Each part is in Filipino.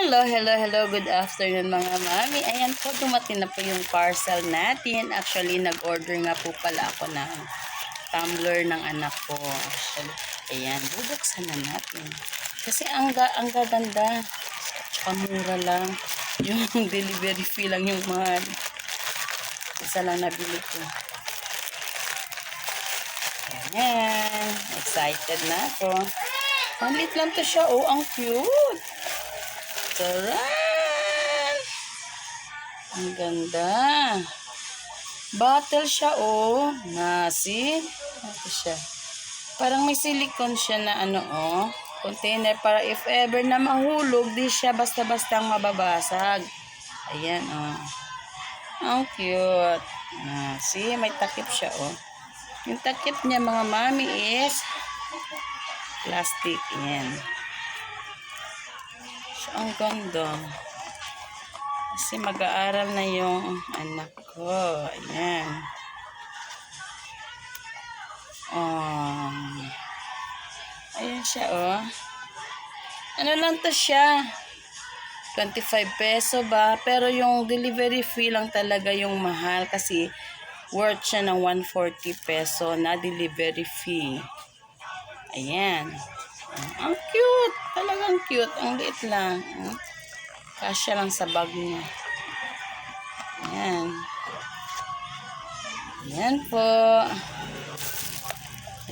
Hello. Good afternoon mga mami. Ayan po, dumating na po yung parcel natin. Actually, nag-order nga po pala ako ng tumbler ng anak ko. Actually, ayan, bubuksan na natin. Kasi ang gaganda. Tsaka mura lang. Yung delivery fee lang yung mahal. Isa lang nabili ko. Ayan. Excited na ako. Malit lang to siya. Oh, ang cute. Taran! Ang ganda. Bottle siya, oh. Nasi. Ito siya. Parang may silicone siya na container para if ever na mahulog, di siya basta-bastang mababasag. Ayan, oh. Ang cute. See, may takip siya, oh. Yung takip niya, mga mami, is plastic. Ayan. So, ang ganda. Kasi mag-aaral na yung anak ko. Ayan. Oh. Ayan siya, oh. Ano lang to siya? 25 peso ba? Pero yung delivery fee lang talaga yung mahal kasi worth siya ng 140 peso na delivery fee. Ayan. Ang cute. Talagang cute. Ang liit lang. Kasya lang sa bag niya. Ayan. Ayan po.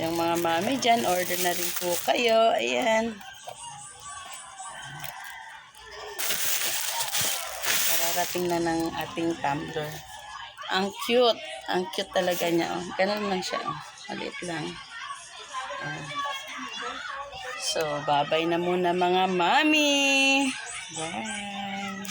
Yung mga mami dyan, order na rin po kayo. Ayan. Kararating na ng ating tumbler. Ang cute. Ang cute talaga niya. Oh. Ganun lang siya. Oh. Maliit lang. Ayan. So, bye-bye na muna mga mami. Bye.